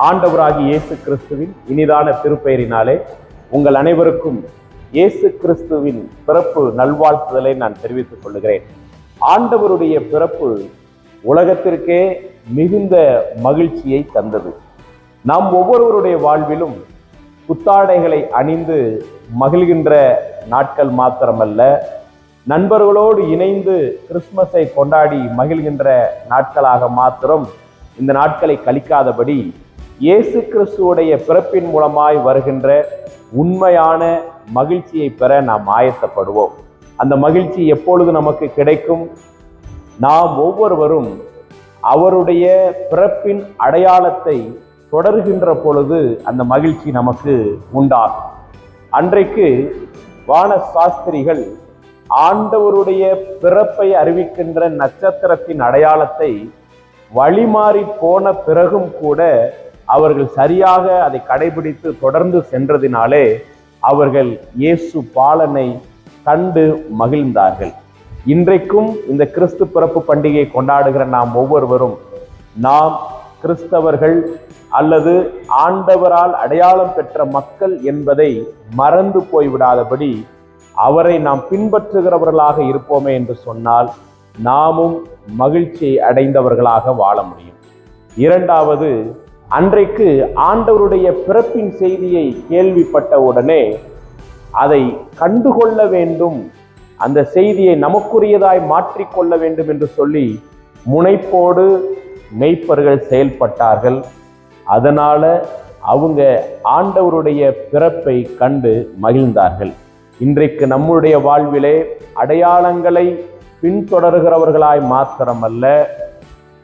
ஆண்டவராகிய இயேசு கிறிஸ்துவின் இனிதான திருப்பெயரினாலே உங்கள் அனைவருக்கும் இயேசு கிறிஸ்துவின் பிறப்பு நல்வாழ்த்துதலை நான் தெரிவித்துக் கொள்கிறேன். ஆண்டவருடைய பிறப்பு உலகத்திற்கே மிகுந்த மகிழ்ச்சியை தந்தது. நாம் ஒவ்வொருவருடைய வாழ்விலும் புத்தாடைகளை அணிந்து மகிழ்கின்ற நாட்கள் மாத்திரமல்ல, நண்பர்களோடு இணைந்து கிறிஸ்துமஸை கொண்டாடி மகிழ்கின்ற நாட்களாக மாத்திரம் இந்த நாட்களை கழிக்காதபடி இயேசு கிறிஸ்துவுடைய பிறப்பின் மூலமாய் வருகின்ற உண்மையான மகிழ்ச்சியை பெற நாம் ஆயத்தப்படுவோம். அந்த மகிழ்ச்சி எப்பொழுது நமக்கு கிடைக்கும்? நாம் ஒவ்வொருவரும் அவருடைய பிறப்பின் அடையாளத்தை தொடர்கின்ற பொழுது அந்த மகிழ்ச்சி நமக்கு உண்டாகும். அன்றைக்கு வான சாஸ்திரிகள் ஆண்டவருடைய பிறப்பை அறிவிக்கின்ற நட்சத்திரத்தின் அடையாளத்தை வழிமாறி போன பிறகும் கூட அவர்கள் சரியாக அதை கடைபிடித்து தொடர்ந்து சென்றதினாலே அவர்கள் இயேசு பாலனை கண்டு மகிழ்ந்தார்கள். இன்றைக்கும் இந்த கிறிஸ்து பிறப்பு பண்டிகை கொண்டாடுகிற நாம் ஒவ்வொருவரும் நாம் கிறிஸ்தவர்கள் அல்லது ஆண்டவரால் அடையாளம் பெற்ற மக்கள் என்பதை மறந்து போய்விடாதபடி அவரை நாம் பின்பற்றுகிறவர்களாக இருப்போமே என்று சொன்னால் நாமும் மகிழ்ச்சியை அடைந்தவர்களாக வாழ முடியும். இரண்டாவது, அன்றைக்கு ஆண்டவருடைய பிறப்பின் செய்தியை கேள்விப்பட்ட உடனே அதை கண்டுகொள்ள வேண்டும், அந்த செய்தியை நமக்குரியதாய் மாற்றிக்கொள்ள வேண்டும் என்று சொல்லி முனைப்போடு மெய்ப்பர்கள் செயல்பட்டார்கள். அதனால அவங்க ஆண்டவருடைய பிறப்பை கண்டு மகிழ்ந்தார்கள். இன்றைக்கு நம்முடைய வாழ்விலே அடையாளங்களை பின்தொடர்கிறவர்களாய் மாத்திரமல்ல,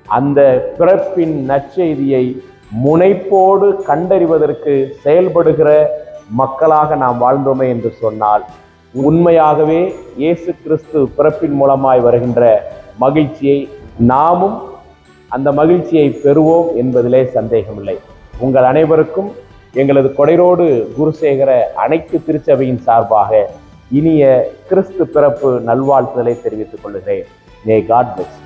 அந்த பிறப்பின் நற்செய்தியை முனைப்போடு கண்டறிவதற்கு செயல்படுகிற மக்களாக நாம் வாழ்ந்தோமே என்று சொன்னால் உண்மையாகவே இயேசு கிறிஸ்து பிறப்பின் மூலமாய் வருகின்ற மகிழ்ச்சியை நாமும் அந்த மகிழ்ச்சியை பெறுவோம் என்பதிலே சந்தேகமில்லை. உங்கள் அனைவருக்கும் எங்களது கொடைரோடு குருசேகர அனைத்து திருச்சபையின் சார்பாக இனிய கிறிஸ்து பிறப்பு நல்வாழ்த்துதலை தெரிவித்துக் கொள்கிறேன். May God bless.